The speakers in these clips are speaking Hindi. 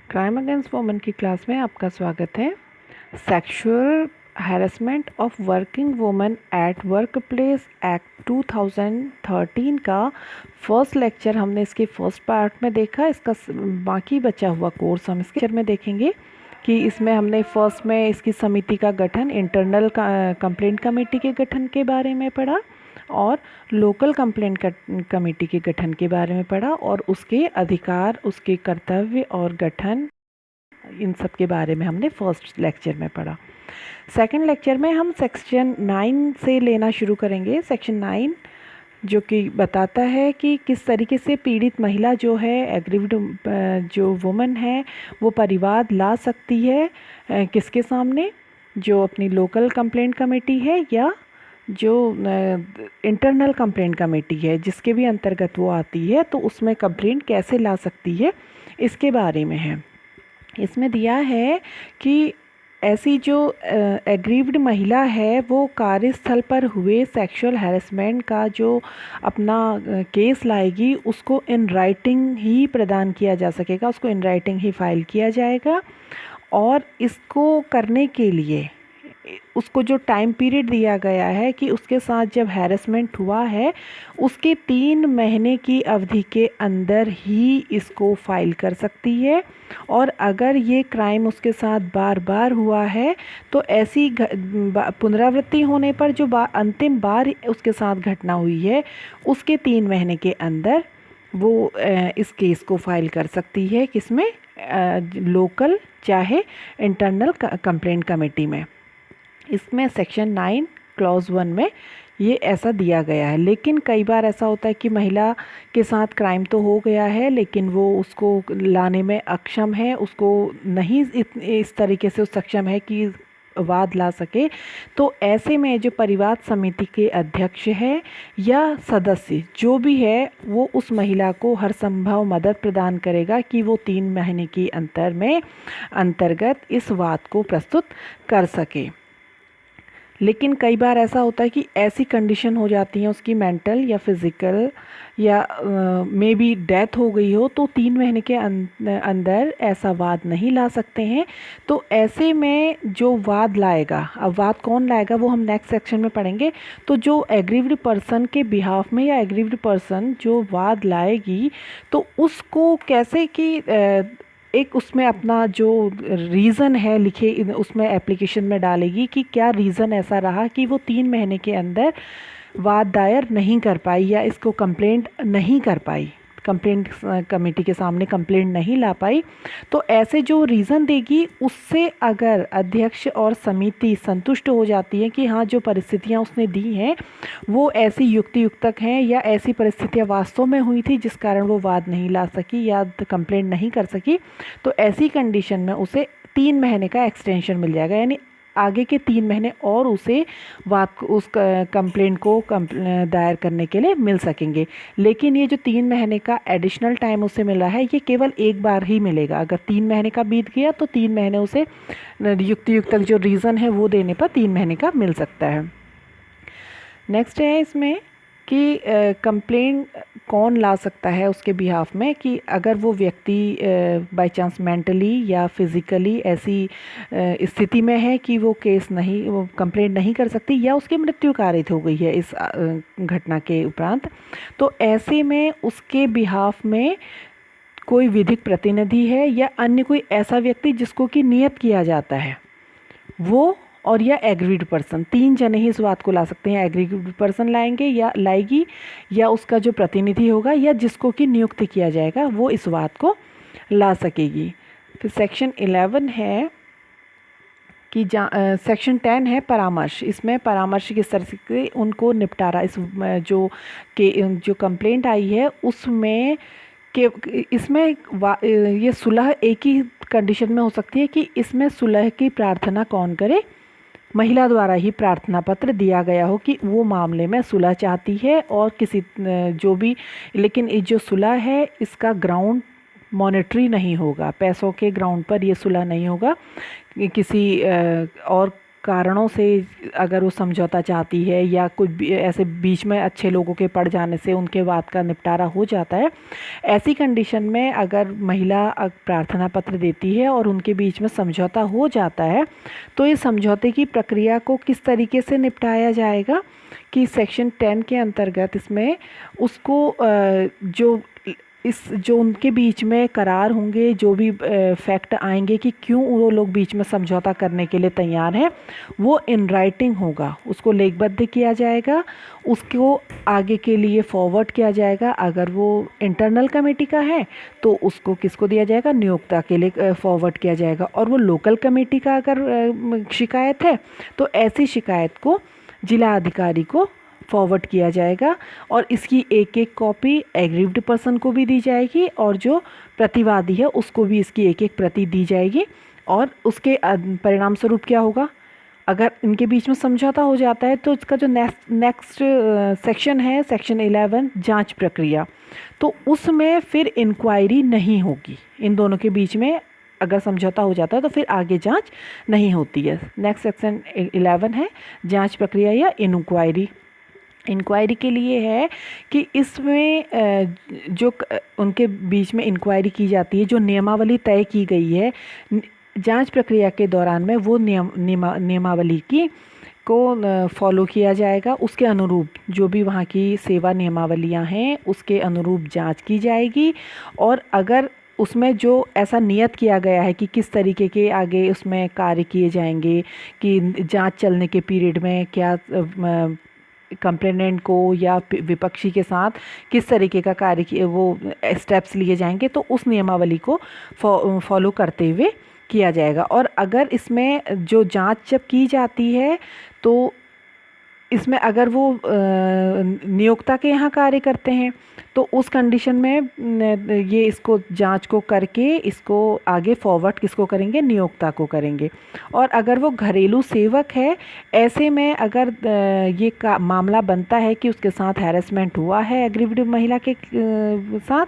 क्राइम अगेंस्ट वुमेन की क्लास में आपका स्वागत है। Sexual harassment of working women at work place act 2013 का फर्स्ट लेक्चर हमने इसके फर्स्ट पार्ट में देखा। इसका बाकी बचा हुआ कोर्स हम इसके लेक्चर में देखेंगे कि इसमें हमने फर्स्ट में इसकी समिति का गठन, इंटरनल कंप्लेंट कमेटी के गठन के बारे में पढ़ा और लोकल कंप्लेंट कमेटी के गठन के बारे में पढ़ा और उसके अधिकार, उसके कर्तव्य और गठन, इन सब के बारे में हमने फर्स्ट लेक्चर में पढ़ा। सेकंड लेक्चर में हम सेक्शन 9 से लेना शुरू करेंगे। सेक्शन 9 जो कि बताता है कि किस तरीके से पीड़ित महिला जो है, एग्रीव्ड जो वुमन है, वो परिवाद ला सकती है किसके सामने, जो अपनी लोकल कंप्लेंट कमेटी है या जो इंटरनल कंप्लेंट कमेटी है, जिसके भी अंतर्गत वो आती है, तो उसमें कंप्लेंट कैसे ला सकती है, इसके बारे में है। इसमें दिया है कि ऐसी जो एग्रीव्ड महिला है वो कार्यस्थल पर हुए सेक्सुअल हैरेसमेंट का जो अपना केस लाएगी, उसको इन राइटिंग ही प्रदान किया जा सकेगा, उसको इन राइटिंग ही फाइल किया जाएगा। और इसको करने के लिए उसको जो टाइम पीरियड दिया गया है कि उसके साथ जब हैरेसमेंट हुआ है उसके 3 महीने की अवधि के अंदर ही इसको फाइल कर सकती है। और अगर ये क्राइम उसके साथ बार बार हुआ है तो ऐसी पुनरावृत्ति होने पर जो अंतिम बार उसके साथ घटना हुई है उसके 3 महीने के अंदर वो इस केस को फाइल कर सकती है, किसमें, लोकल चाहे इंटरनल कंप्लेंट कमेटी में। इसमें सेक्शन 9 क्लॉज 1 में ये ऐसा दिया गया है। लेकिन कई बार ऐसा होता है कि महिला के साथ क्राइम तो हो गया है लेकिन वो उसको लाने में अक्षम है, उसको नहीं इस तरीके से सक्षम है कि वाद ला सके। तो ऐसे में जो परिवार समिति के अध्यक्ष है या सदस्य जो भी है वो उस महिला को हर संभव मदद प्रदान करेगा कि वो 3 महीने की अंतर्गत इस वाद को प्रस्तुत कर सके। लेकिन कई बार ऐसा होता है कि ऐसी कंडीशन हो जाती है उसकी, मेंटल या फिज़िकल या मे बी डेथ हो गई हो, तो 3 महीने के अंदर ऐसा वाद नहीं ला सकते हैं। तो ऐसे में जो वाद लाएगा, अब वाद कौन लाएगा वो हम नेक्स्ट सेक्शन में पढ़ेंगे। तो जो एग्रीव्ड पर्सन के बिहाफ में या एग्रीव्ड पर्सन जो वाद लाएगी तो उसको कैसे कि एक उसमें अपना जो रीज़न है लिखे, उसमें एप्लीकेशन में डालेगी कि क्या रीज़न ऐसा रहा कि वो 3 महीने के अंदर वाद दायर नहीं कर पाई या इसको कंप्लेंट नहीं कर पाई, कंप्लेंट कमेटी के सामने कंप्लेंट नहीं ला पाई। तो ऐसे जो रीज़न देगी उससे अगर अध्यक्ष और समिति संतुष्ट हो जाती है कि हाँ जो परिस्थितियाँ उसने दी हैं वो ऐसी युक्तियुक्तक हैं या ऐसी परिस्थितियाँ वास्तव में हुई थी जिस कारण वो वाद नहीं ला सकी या कंप्लेंट नहीं कर सकी, तो ऐसी कंडीशन में उसे 3 महीने का एक्सटेंशन मिल जाएगा, यानी आगे के 3 महीने और उसे वाद उस कंप्लेंट को दायर करने के लिए मिल सकेंगे। लेकिन ये जो 3 महीने का एडिशनल टाइम उसे मिल रहा है ये केवल एक बार ही मिलेगा। अगर 3 महीने का बीत गया तो 3 महीने उसे युक्तियुक्त जो रीज़न है वो देने पर 3 महीने का मिल सकता है। नेक्स्ट है इसमें कि कंप्लेंट कौन ला सकता है उसके बिहाफ में, कि अगर वो व्यक्ति बाय चांस मेंटली या फिज़िकली ऐसी स्थिति में है कि वो कंप्लेंट नहीं कर सकती या उसकी मृत्यु कारित हो गई है इस घटना के उपरांत, तो ऐसे में उसके बिहाफ में कोई विधिक प्रतिनिधि है या अन्य कोई ऐसा व्यक्ति जिसको कि नियत किया जाता है वो और या एग्रीड पर्सन, 3 जने ही इस बात को ला सकते हैं। एग्रीड पर्सन लाएंगे या लाएगी या उसका जो प्रतिनिधि होगा या जिसको कि नियुक्त किया जाएगा वो इस बात को ला सकेगी। फिर सेक्शन 11 है कि सेक्शन 10 है परामर्श। इसमें परामर्श किस तरह से उनको निपटारा, इस जो कंप्लेंट आई है उसमें कि इसमें ये सुलह एक ही कंडीशन में हो सकती है कि इसमें सुलह की प्रार्थना कौन करे, महिला द्वारा ही प्रार्थना पत्र दिया गया हो कि वो मामले में सुलह चाहती है और किसी जो भी, लेकिन जो सुलह है इसका ग्राउंड मॉनेटरी नहीं होगा, पैसों के ग्राउंड पर ये सुलह नहीं होगा, किसी और कारणों से अगर वो समझौता चाहती है या कुछ ऐसे बीच में अच्छे लोगों के पड़ जाने से उनके बात का निपटारा हो जाता है, ऐसी कंडीशन में अगर महिला प्रार्थना पत्र देती है और उनके बीच में समझौता हो जाता है, तो इस समझौते की प्रक्रिया को किस तरीके से निपटाया जाएगा कि सेक्शन 10 के अंतर्गत इसमें उसको जो उनके बीच में करार होंगे, जो भी फैक्ट आएंगे कि क्यों वो लोग बीच में समझौता करने के लिए तैयार हैं, वो इन राइटिंग होगा, उसको लेखबद्ध किया जाएगा, उसको आगे के लिए फॉरवर्ड किया जाएगा। अगर वो इंटरनल कमेटी का है तो उसको किसको दिया जाएगा, नियोक्ता के लिए फॉरवर्ड किया जाएगा। और वो लोकल कमेटी का अगर शिकायत है तो ऐसी शिकायत को जिला अधिकारी को फॉरवर्ड किया जाएगा और इसकी एक एक कॉपी एग्रीव्ड पर्सन को भी दी जाएगी और जो प्रतिवादी है उसको भी इसकी एक एक प्रति दी जाएगी। और उसके परिणाम स्वरूप क्या होगा, अगर इनके बीच में समझौता हो जाता है तो इसका जो नेक्स्ट सेक्शन है, सेक्शन 11 जांच प्रक्रिया, तो उसमें फिर इंक्वायरी नहीं होगी। इन दोनों के बीच में अगर समझौता हो जाता है तो फिर आगे जांच नहीं होती है। नेक्स्ट सेक्शन 11 है जांच प्रक्रिया या इंक्वायरी। इंक्वायरी के लिए है कि इसमें जो उनके बीच में इंक्वायरी की जाती है, जो नियमावली तय की गई है जांच प्रक्रिया के दौरान में, वो नियमावली की को फॉलो किया जाएगा। उसके अनुरूप जो भी वहाँ की सेवा नियमावलियाँ हैं उसके अनुरूप जांच की जाएगी। और अगर उसमें जो ऐसा नियत किया गया है कि किस तरीके के आगे उसमें कार्य किए जाएंगे, कि जांच चलने के पीरियड में क्या कंप्लेनेंट को या विपक्षी के साथ किस तरीके का कार्य वो स्टेप्स लिए जाएंगे, तो उस नियमावली को फॉलो करते हुए किया जाएगा। और अगर इसमें जो जांच जब की जाती है तो इसमें अगर वो नियोक्ता के यहाँ कार्य करते हैं तो उस कंडीशन में ये इसको जांच को करके इसको आगे फॉरवर्ड किसको करेंगे, नियोक्ता को करेंगे। और अगर वो घरेलू सेवक है, ऐसे में अगर ये मामला बनता है कि उसके साथ हैरेसमेंट हुआ है एग्रीव्ड महिला के साथ,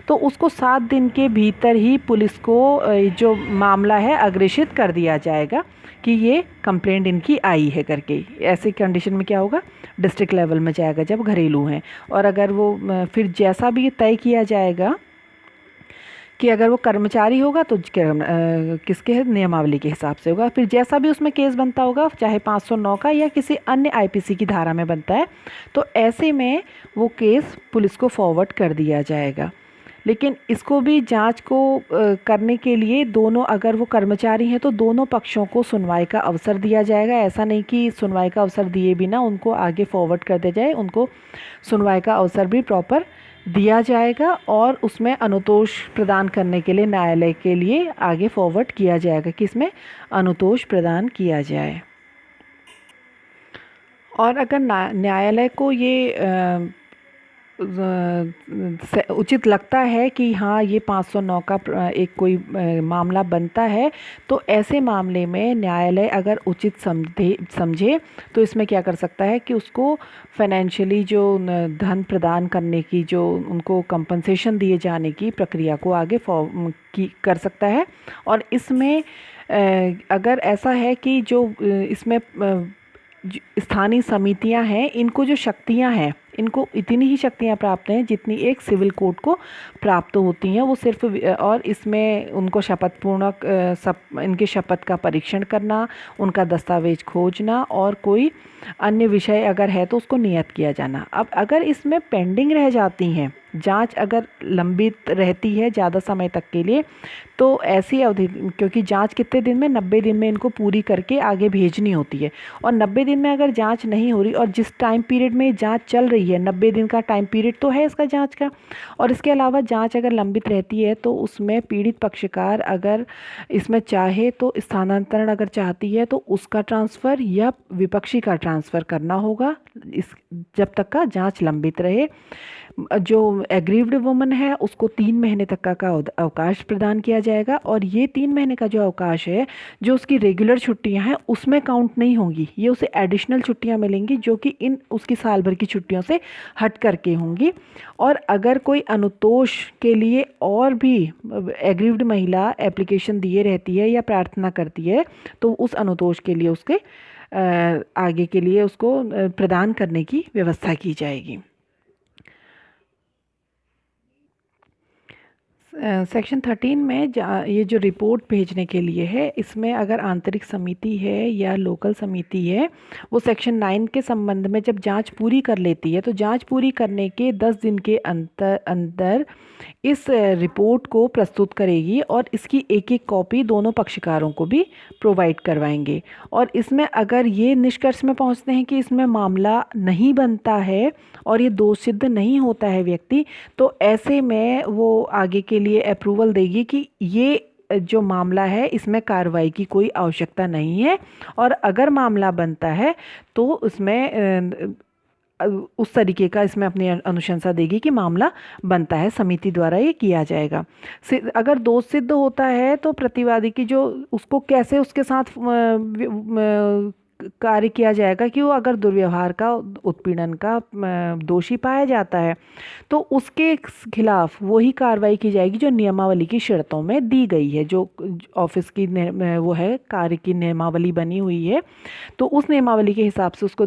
तो उसको 7 दिन के भीतर ही पुलिस को जो मामला है अग्रेषित कर दिया जाएगा कि ये कंप्लेंट इनकी आई है करके। ऐसी कंडीशन में क्या होगा, डिस्ट्रिक्ट लेवल में जाएगा जब घरेलू हैं। और अगर वो फिर जैसा भी तय किया जाएगा कि अगर वो कर्मचारी होगा तो किसके नियमावली के हिसाब से होगा। फिर जैसा भी उसमें केस बनता होगा, चाहे 509 का या किसी अन्य आईपीसी की धारा में बनता है, तो ऐसे में वो केस पुलिस को फॉरवर्ड कर दिया जाएगा। लेकिन इसको भी जांच को करने के लिए दोनों, अगर वो कर्मचारी हैं तो दोनों पक्षों को सुनवाई का अवसर दिया जाएगा। ऐसा नहीं कि सुनवाई का अवसर दिए बिना उनको आगे फॉरवर्ड कर दिया जाए, उनको सुनवाई का अवसर भी प्रॉपर दिया जाएगा और उसमें अनुतोष प्रदान करने के लिए न्यायालय के लिए आगे फॉरवर्ड किया जाएगा कि इसमें अनुतोष प्रदान किया जाए। और अगर न्यायालय को ये उचित लगता है कि हाँ ये 509 का एक कोई मामला बनता है, तो ऐसे मामले में न्यायालय अगर उचित समझे तो इसमें क्या कर सकता है कि उसको फाइनेंशियली जो धन प्रदान करने की, जो उनको कंपनसेशन दिए जाने की प्रक्रिया को आगे कर सकता है। और इसमें अगर ऐसा है कि जो इसमें स्थानीय समितियां हैं, इनको जो शक्तियां हैं, इनको इतनी ही शक्तियां प्राप्त हैं जितनी एक सिविल कोर्ट को प्राप्त होती हैं। वो सिर्फ और इसमें उनको शपथपूर्वक इनके शपथ का परीक्षण करना, उनका दस्तावेज खोजना और कोई अन्य विषय अगर है तो उसको नियत किया जाना। अब अगर इसमें पेंडिंग रह जाती हैं, जांच अगर लंबित रहती है ज़्यादा समय तक के लिए, तो ऐसी अवधि, क्योंकि जांच कितने दिन में, 90 दिन में इनको पूरी करके आगे भेजनी होती है। और 90 दिन में अगर जांच नहीं हो रही और जिस टाइम पीरियड में जांच चल रही है, 90 दिन का टाइम पीरियड तो है इसका जांच का, और इसके अलावा जांच अगर लंबित रहती है तो उसमें पीड़ित पक्षकार अगर इसमें चाहे तो स्थानांतरण अगर चाहती है तो उसका ट्रांसफ़र या विपक्षी का ट्रांसफ़र करना होगा इस जब तक का जांच लंबित रहे। जो एग्रीव्ड वुमन है उसको 3 महीने तक का अवकाश प्रदान किया जाएगा, और ये 3 महीने का जो अवकाश है जो उसकी रेगुलर छुट्टियां हैं उसमें काउंट नहीं होंगी, ये उसे एडिशनल छुट्टियां मिलेंगी जो कि इन उसकी साल भर की छुट्टियों से हट करके होंगी। और अगर कोई अनुतोष के लिए और भी एग्रीव्ड महिला एप्लीकेशन दिए रहती है या प्रार्थना करती है तो उस अनुतोष के लिए उसके आगे के लिए उसको प्रदान करने की व्यवस्था की जाएगी। सेक्शन 13 में ये जो रिपोर्ट भेजने के लिए है, इसमें अगर आंतरिक समिति है या लोकल समिति है वो सेक्शन 9 के संबंध में जब जांच पूरी कर लेती है तो जांच पूरी करने के 10 दिन के अंदर इस रिपोर्ट को प्रस्तुत करेगी और इसकी एक एक कॉपी दोनों पक्षकारों को भी प्रोवाइड करवाएंगे। और इसमें अगर ये निष्कर्ष में पहुंचते हैं कि इसमें मामला नहीं बनता है और ये दोष सिद्ध नहीं होता है व्यक्ति, तो ऐसे में वो आगे के लिए अप्रूवल देगी कि ये जो मामला है इसमें कार्रवाई की कोई आवश्यकता नहीं है। और अगर मामला बनता है तो उसमें उस तरीके का इसमें अपनी अनुशंसा देगी कि मामला बनता है, समिति द्वारा ये किया जाएगा। अगर दोष सिद्ध होता है तो प्रतिवादी की जो उसको कैसे उसके साथ कार्य किया जाएगा कि वो अगर दुर्व्यवहार का, उत्पीड़न का दोषी पाया जाता है तो उसके खिलाफ वही कार्रवाई की जाएगी जो नियमावली की शर्तों में दी गई है। जो ऑफिस की वो है, कार्य की नियमावली बनी हुई है, तो उस नियमावली के हिसाब से उसको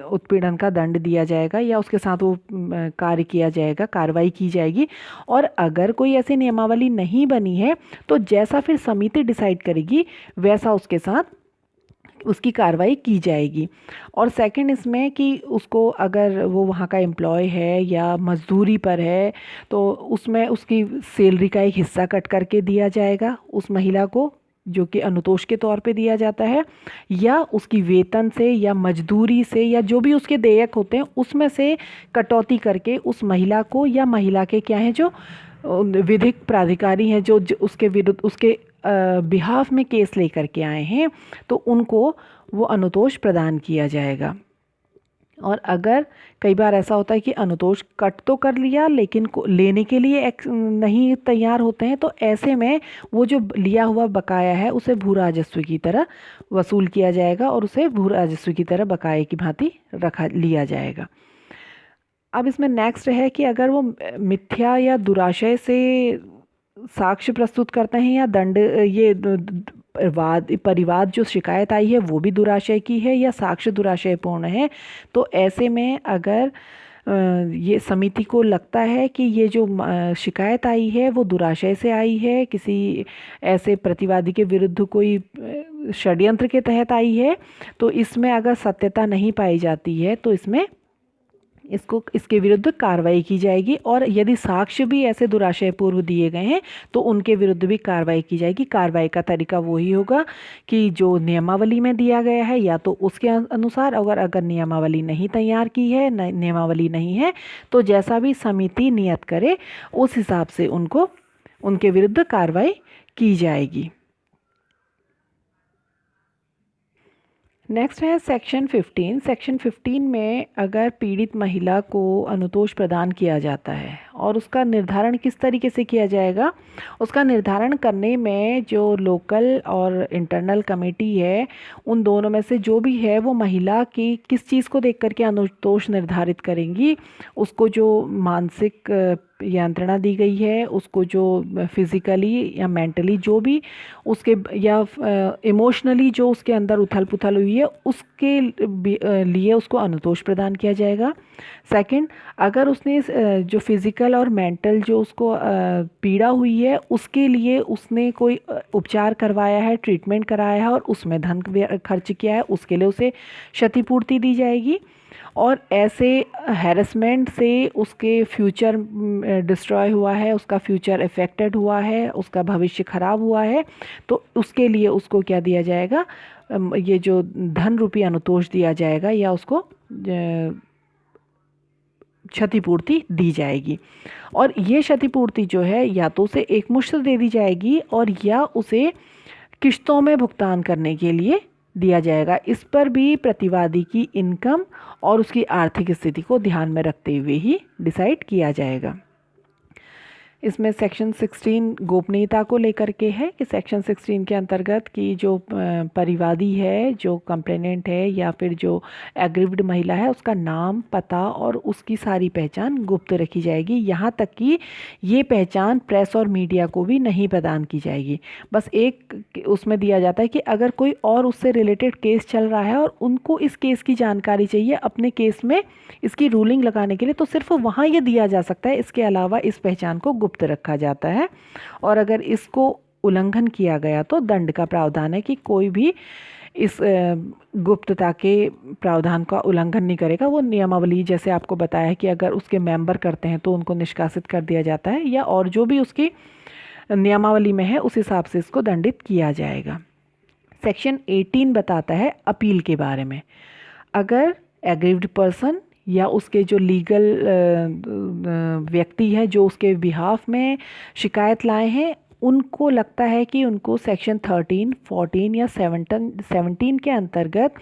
उत्पीड़न का दंड दिया जाएगा या उसके साथ वो कार्य किया जाएगा, कार्रवाई की जाएगी। और अगर कोई ऐसी नियमावली नहीं बनी है तो जैसा फिर समिति डिसाइड करेगी वैसा उसके साथ उसकी कार्रवाई की जाएगी। और सेकंड इसमें कि उसको अगर वो वहाँ का एम्प्लॉय है या मजदूरी पर है तो उसमें उसकी सैलरी का एक हिस्सा कट करके दिया जाएगा उस महिला को, जो कि अनुतोष के तौर पे दिया जाता है, या उसकी वेतन से या मजदूरी से या जो भी उसके देयक होते हैं उसमें से कटौती करके उस महिला को या महिला के क्या है जो विधिक प्राधिकारी हैं जो उसके विरुद्ध उसके बिहाफ में केस लेकर के आए हैं तो उनको वो अनुतोष प्रदान किया जाएगा। और अगर कई बार ऐसा होता है कि अनुतोष कट तो कर लिया लेकिन लेने के लिए नहीं तैयार होते हैं, तो ऐसे में वो जो लिया हुआ बकाया है उसे भू राजस्व की तरह वसूल किया जाएगा और उसे भू राजस्व की तरह बकाये की भांति लिया जाएगा। अब इसमें नेक्स्ट है कि अगर वो मिथ्या या दुराशय से साक्ष्य प्रस्तुत करते हैं या दंड ये परिवाद जो शिकायत आई है वो भी दुराशय की है या साक्ष्य दुराशयपूर्ण है, तो ऐसे में अगर ये समिति को लगता है कि ये जो शिकायत आई है वो दुराशय से आई है, किसी ऐसे प्रतिवादी के विरुद्ध कोई षड्यंत्र के तहत आई है, तो इसमें अगर सत्यता नहीं पाई जाती है तो इसमें इसके विरुद्ध कार्रवाई की जाएगी। और यदि साक्ष्य भी ऐसे दुराशय पूर्व दिए गए हैं तो उनके विरुद्ध भी कार्रवाई की जाएगी। कार्रवाई का तरीका वही होगा कि जो नियमावली में दिया गया है या तो उसके अनुसार, अगर नियमावली नहीं तैयार की है, नियमावली नहीं है, तो जैसा भी समिति नियत करे उस हिसाब से उनके विरुद्ध कार्रवाई की जाएगी। नेक्स्ट है सेक्शन 15। सेक्शन 15 में अगर पीड़ित महिला को अनुतोष प्रदान किया जाता है और उसका निर्धारण किस तरीके से किया जाएगा, उसका निर्धारण करने में जो लोकल और इंटरनल कमेटी है उन दोनों में से जो भी है वो महिला की किस चीज़ को देख करके अनुतोष निर्धारित करेंगी। उसको जो मानसिक यंत्रणा दी गई है, उसको जो फिज़िकली या मेंटली जो भी उसके या इमोशनली जो उसके अंदर उथल पुथल हुई है उसके लिए उसको अनुतोष प्रदान किया जाएगा। सेकंड, अगर उसने जो फिज़िकल और मेंटल जो उसको पीड़ा हुई है उसके लिए उसने कोई उपचार करवाया है, ट्रीटमेंट कराया है और उसमें धन खर्च किया है, उसके लिए उसे क्षतिपूर्ति दी जाएगी। और ऐसे हैरेसमेंट से उसके फ्यूचर डिस्ट्रॉय हुआ है, उसका फ्यूचर अफेक्टेड हुआ है, उसका भविष्य खराब हुआ है, तो उसके लिए उसको क्या दिया जाएगा, ये जो धन रूपी अनुतोष दिया जाएगा या उसको क्षतिपूर्ति दी जाएगी। और ये क्षतिपूर्ति जो है या तो उसे एकमुश्त दे दी जाएगी और या उसे किश्तों में भुगतान करने के लिए दिया जाएगा। इस पर भी प्रतिवादी की इनकम और उसकी आर्थिक स्थिति को ध्यान में रखते हुए ही डिसाइड किया जाएगा। इसमें सेक्शन 16 गोपनीयता को लेकर के है कि सेक्शन 16 के अंतर्गत कि जो परिवादी है, जो कंप्लेनेंट है या फिर जो एग्रीव्ड महिला है, उसका नाम, पता और उसकी सारी पहचान गुप्त रखी जाएगी। यहाँ तक कि ये पहचान प्रेस और मीडिया को भी नहीं प्रदान की जाएगी। बस एक उसमें दिया जाता है कि अगर कोई और उससे रिलेटेड केस चल रहा है और उनको इस केस की जानकारी चाहिए अपने केस में इसकी रूलिंग लगाने के लिए, तो सिर्फ वहाँ ये दिया जा सकता है। इसके अलावा इस पहचान को गुप्त रखा जाता है और अगर इसको उल्लंघन किया गया तो दंड का प्रावधान है कि कोई भी इस गुप्तता के प्रावधान का उल्लंघन नहीं करेगा। वो नियमावली जैसे आपको बताया है कि अगर उसके मेंबर करते हैं तो उनको निष्कासित कर दिया जाता है, या और जो भी उसकी नियमावली में है उस हिसाब से इसको दंडित किया जाएगा। सेक्शन 18 बताता है अपील के बारे में। अगर एग्रीव्ड पर्सन या उसके जो लीगल व्यक्ति है जो उसके बिहाफ में शिकायत लाए हैं, उनको लगता है कि उनको सेक्शन 13, 14 या 17 के अंतर्गत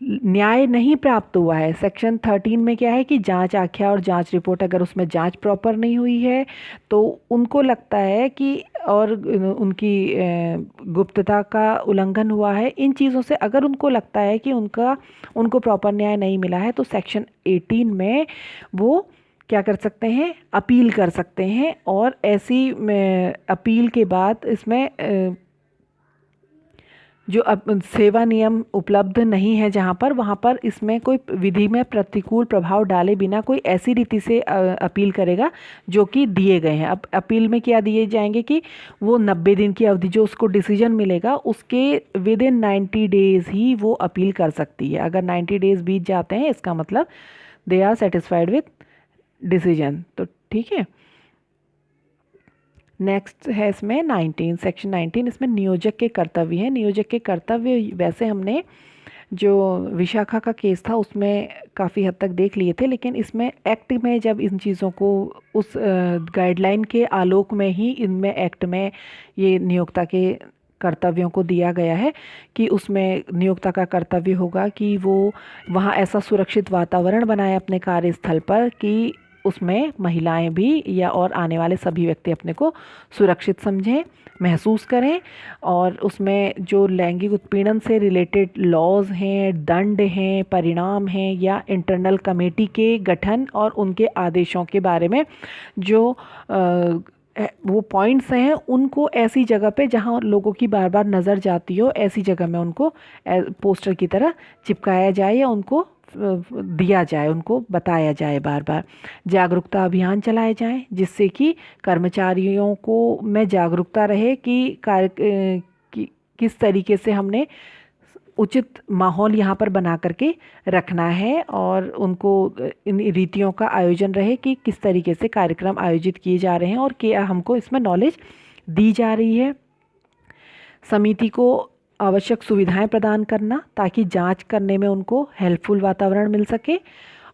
न्याय नहीं प्राप्त हुआ है। सेक्शन 13 में क्या है कि जांच आख्या और जांच रिपोर्ट, अगर उसमें जांच प्रॉपर नहीं हुई है तो उनको लगता है कि और उनकी गुप्तता का उल्लंघन हुआ है। इन चीज़ों से अगर उनको लगता है कि उनको प्रॉपर न्याय नहीं मिला है तो सेक्शन 18 में वो क्या कर सकते हैं, अपील कर सकते हैं। और ऐसी अपील के बाद इसमें जो सेवा नियम उपलब्ध नहीं है जहाँ पर, वहाँ पर इसमें कोई विधि में प्रतिकूल प्रभाव डाले बिना कोई ऐसी रीति से अपील करेगा जो कि दिए गए हैं। अब अपील में क्या दिए जाएंगे कि वो 90 दिन की अवधि जो उसको डिसीजन मिलेगा उसके विद इन 90 डेज़ ही वो अपील कर सकती है। अगर 90 डेज़ बीत जाते हैं इसका मतलब they are satisfied with decision, तो ठीक है। नेक्स्ट है इसमें 19, सेक्शन 19, इसमें नियोजक के कर्तव्य हैं। नियोजक के कर्तव्य वैसे हमने जो विशाखा का केस था उसमें काफ़ी हद तक देख लिए थे, लेकिन इसमें एक्ट में जब इन चीज़ों को उस गाइडलाइन के आलोक में ही इनमें एक्ट में ये नियोक्ता के कर्तव्यों को दिया गया है कि उसमें नियोक्ता का कर्तव्य होगा कि वो वहाँ ऐसा सुरक्षित वातावरण बनाए अपने कार्यस्थल पर कि उसमें महिलाएं भी या और आने वाले सभी व्यक्ति अपने को सुरक्षित समझें, महसूस करें। और उसमें जो लैंगिक उत्पीड़न से रिलेटेड लॉज हैं, दंड हैं, परिणाम हैं या इंटरनल कमेटी के गठन और उनके आदेशों के बारे में जो वो पॉइंट्स हैं उनको ऐसी जगह पे जहाँ लोगों की बार बार नज़र जाती हो, ऐसी जगह में उनको पोस्टर की तरह चिपकाया जाए या उनको दिया जाए, उनको बताया जाए। बार बार जागरूकता अभियान चलाए जाएं जिससे कि कर्मचारियों को में जागरूकता रहे कि किस तरीके से हमने उचित माहौल यहाँ पर बना करके रखना है और उनको इन रीतियों का आयोजन रहे कि किस तरीके से कार्यक्रम आयोजित किए जा रहे हैं और क्या हमको इसमें नॉलेज दी जा रही है। समिति को आवश्यक सुविधाएं प्रदान करना ताकि जांच करने में उनको हेल्पफुल वातावरण मिल सके,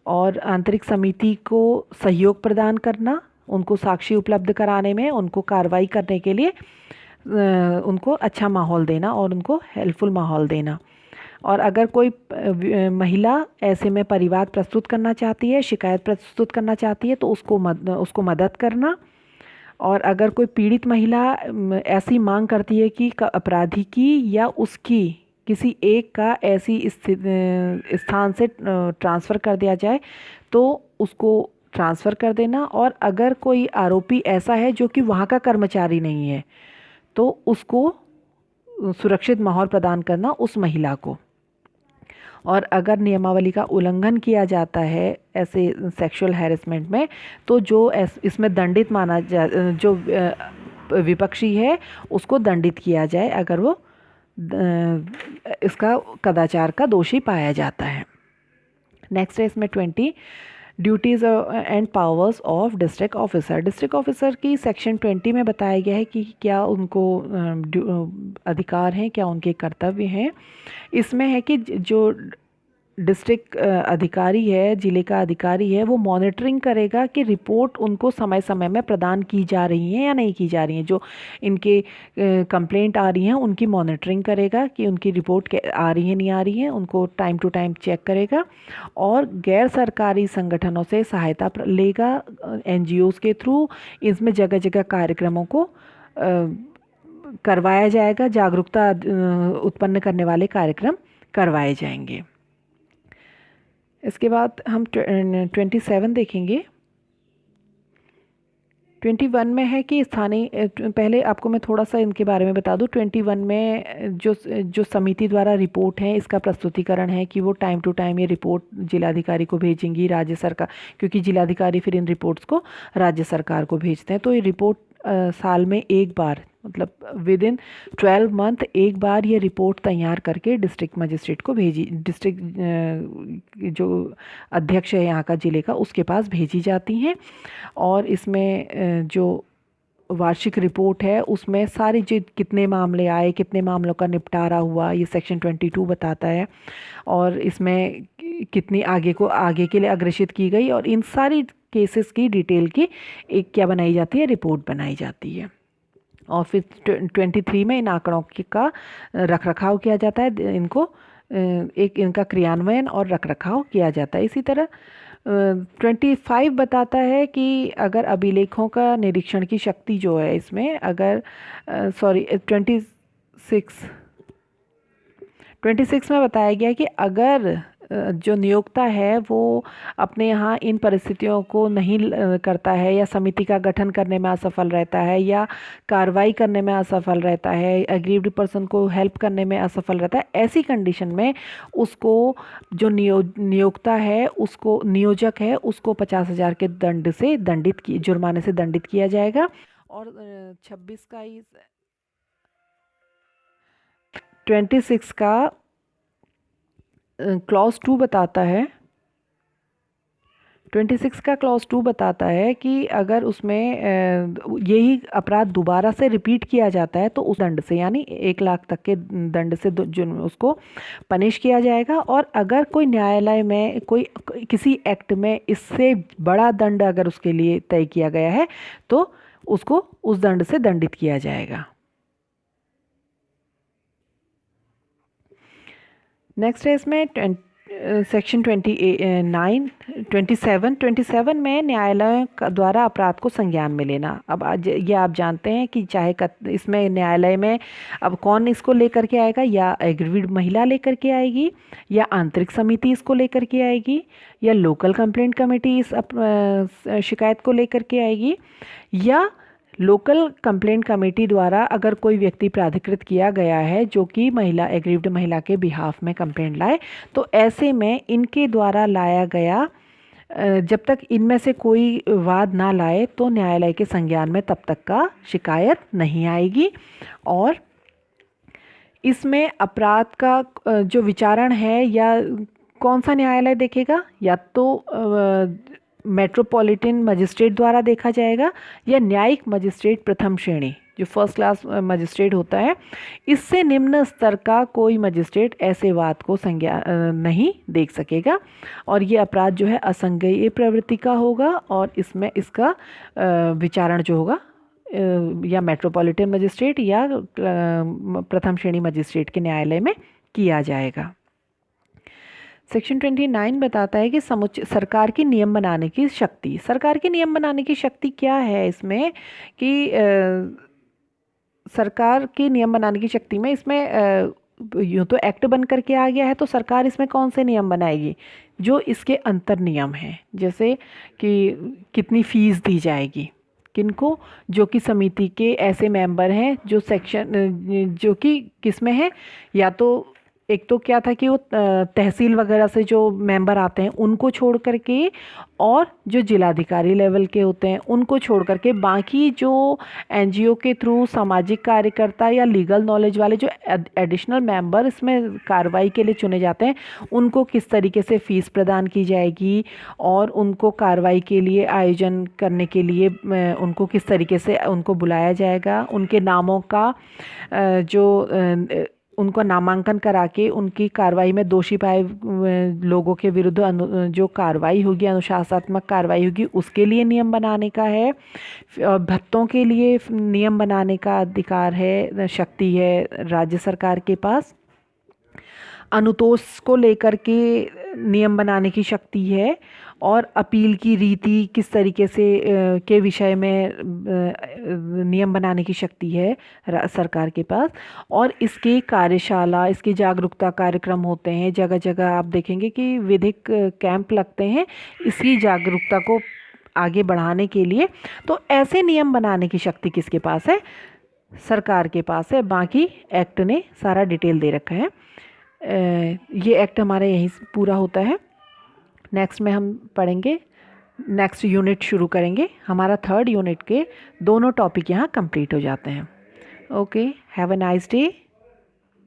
और आंतरिक समिति को सहयोग प्रदान करना, उनको साक्षी उपलब्ध कराने में, उनको कार्रवाई करने के लिए उनको अच्छा माहौल देना और उनको हेल्पफुल माहौल देना। और अगर कोई महिला ऐसे में परिवाद प्रस्तुत करना चाहती है, शिकायत प्रस्तुत करना चाहती है तो उसको मदद करना। और अगर कोई पीड़ित महिला ऐसी मांग करती है कि अपराधी की या उसकी किसी एक का ऐसी स्थान से ट्रांसफ़र कर दिया जाए तो उसको ट्रांसफ़र कर देना। और अगर कोई आरोपी ऐसा है जो कि वहाँ का कर्मचारी नहीं है तो उसको सुरक्षित माहौल प्रदान करना उस महिला को। और अगर नियमावली का उल्लंघन किया जाता है ऐसे सेक्सुअल हैरेसमेंट में तो जो इसमें दंडित माना जो विपक्षी है उसको दंडित किया जाए अगर वो इसका कदाचार का दोषी पाया जाता है। नेक्स्ट है इसमें 20, duties and powers of district officer. District officer की सेक्शन 20 में बताया गया है कि क्या उनको अधिकार हैं, क्या उनके कर्तव्य हैं। इसमें है कि जो डिस्ट्रिक्ट अधिकारी है, ज़िले का अधिकारी है, वो मॉनिटरिंग करेगा कि रिपोर्ट उनको समय समय में प्रदान की जा रही हैं या नहीं की जा रही हैं। जो इनके कंप्लेंट आ रही हैं उनकी मॉनिटरिंग करेगा कि उनकी रिपोर्ट आ रही है नहीं आ रही है, उनको टाइम टू टाइम चेक करेगा। और गैर सरकारी संगठनों से सहायता लेगा, NGOs के थ्रू इसमें जगह जगह कार्यक्रमों को करवाया जाएगा, जागरूकता उत्पन्न करने वाले कार्यक्रम करवाए जाएंगे। इसके बाद हम 27 देखेंगे। 21 में है कि स्थानीय, पहले आपको मैं थोड़ा सा इनके बारे में बता दूं। 21 में जो समिति द्वारा रिपोर्ट है, इसका प्रस्तुतिकरण है कि वो टाइम टू टाइम ये रिपोर्ट जिलाधिकारी को भेजेंगी, राज्य सरकार, क्योंकि जिलाधिकारी फिर इन रिपोर्ट्स को राज्य सरकार को भेजते हैं। तो ये रिपोर्ट साल में एक बार, मतलब विद इन 12 मंथ एक बार ये रिपोर्ट तैयार करके डिस्ट्रिक्ट मजिस्ट्रेट को भेजी, डिस्ट्रिक्ट जो अध्यक्ष है यहाँ का ज़िले का, उसके पास भेजी जाती हैं। और इसमें जो वार्षिक रिपोर्ट है उसमें सारे जो कितने मामले आए, कितने मामलों का निपटारा हुआ, ये सेक्शन 22 बताता है। और इसमें कितनी आगे के लिए अग्रेषित की गई, और इन सारी केसेस की डिटेल की एक क्या बनाई जाती है, रिपोर्ट बनाई जाती है। और फिर 23 में इन आंकड़ों का रखरखाव किया जाता है, इनको एक इनका क्रियान्वयन और रखरखाव किया जाता है। इसी तरह 25 बताता है कि अगर अभिलेखों का निरीक्षण की शक्ति जो है इसमें, अगर 26 में बताया गया कि अगर जो नियोक्ता है वो अपने यहाँ इन परिस्थितियों को नहीं करता है, या समिति का गठन करने में असफल रहता है, या कार्रवाई करने में असफल रहता है, एग्रीव्ड पर्सन को हेल्प करने में असफल रहता है, ऐसी कंडीशन में उसको जो नियोक्ता है, उसको नियोजक है, उसको 50,000 के जुर्माने से दंडित किया जाएगा। और 26 का 26 का क्लॉज 2 बताता है, 26 का क्लॉज 2 बताता है कि अगर उसमें यही अपराध दोबारा से रिपीट किया जाता है तो उस दंड से, यानी 1 लाख तक के दंड से उसको पनिश किया जाएगा। और अगर कोई न्यायालय में कोई किसी एक्ट में इससे बड़ा दंड अगर उसके लिए तय किया गया है तो उसको उस दंड से दंडित किया जाएगा। नेक्स्ट है इसमें सेक्शन 27 में न्यायालय द्वारा अपराध को संज्ञान में लेना। अब आज ये आप जानते हैं कि चाहे इसमें न्यायालय में अब कौन इसको लेकर के आएगा, या एग्रीव्ड महिला लेकर के आएगी, या आंतरिक समिति इसको लेकर के आएगी, या लोकल कंप्लेंट कमेटी इस शिकायत को लेकर के आएगी, या लोकल कंप्लेंट कमेटी द्वारा अगर कोई व्यक्ति प्राधिकृत किया गया है जो कि महिला, एग्रीव्ड महिला के बिहाफ में कंप्लेंट लाए, तो ऐसे में इनके द्वारा लाया गया, जब तक इनमें से कोई वाद ना लाए तो न्यायालय के संज्ञान में तब तक का शिकायत नहीं आएगी। और इसमें अपराध का जो विचारण है, या कौन सा न्यायालय देखेगा, या तो मेट्रोपॉलिटन मजिस्ट्रेट द्वारा देखा जाएगा, या न्यायिक मजिस्ट्रेट प्रथम श्रेणी जो फर्स्ट क्लास मजिस्ट्रेट होता है, इससे निम्न स्तर का कोई मजिस्ट्रेट ऐसे वाद को नहीं देख सकेगा। और ये अपराध जो है असंज्ञेय प्रवृत्ति का होगा, और इसमें इसका विचारण जो होगा या मेट्रोपॉलिटन मजिस्ट्रेट या प्रथम श्रेणी मजिस्ट्रेट के न्यायालय में किया जाएगा। सेक्शन 29 बताता है कि सरकार की नियम बनाने की शक्ति। सरकार की नियम बनाने की शक्ति क्या है इसमें, कि सरकार की नियम बनाने की शक्ति में इसमें यूँ तो एक्ट बन करके आ गया है, तो सरकार इसमें कौन से नियम बनाएगी, जो इसके अंतर नियम हैं, जैसे कि कितनी फीस दी जाएगी किनको, जो कि समिति के ऐसे मेंबर हैं जो जो कि किसमें है, या तो एक तो क्या था कि वो तहसील वगैरह से जो मेंबर आते हैं उनको छोड़ करके, और जो जिलाधिकारी लेवल के होते हैं उनको छोड़ करके बाकी जो NGO के थ्रू सामाजिक कार्यकर्ता या लीगल नॉलेज वाले जो एडिशनल मेंबर इसमें कार्रवाई के लिए चुने जाते हैं, उनको किस तरीके से फीस प्रदान की जाएगी, और उनको कार्रवाई के लिए आयोजन करने के लिए उनको किस तरीके से उनको बुलाया जाएगा, उनके नामों का जो उनको नामांकन करा के उनकी कार्रवाई में दोषी पाए लोगों के विरुद्ध जो कार्रवाई होगी, अनुशासनात्मक कार्रवाई होगी, उसके लिए नियम बनाने का है। भत्तों के लिए नियम बनाने का अधिकार है, शक्ति है राज्य सरकार के पास। अनुतोष को लेकर के नियम बनाने की शक्ति है, और अपील की रीति किस तरीके से के विषय में नियम बनाने की शक्ति है सरकार के पास। और इसकी कार्यशाला, इसकी जागरूकता कार्यक्रम होते हैं, जगह जगह आप देखेंगे कि विधिक कैंप लगते हैं इसी जागरूकता को आगे बढ़ाने के लिए। तो ऐसे नियम बनाने की शक्ति किसके पास है? सरकार के पास है। बाकी एक्ट ने सारा डिटेल दे रखा है। ये एक्ट हमारा यहीं पूरा होता है। नेक्स्ट में हम पढ़ेंगे, नेक्स्ट यूनिट शुरू करेंगे। हमारा 3rd यूनिट के दोनों टॉपिक यहाँ कंप्लीट हो जाते हैं। Okay, have a nice day.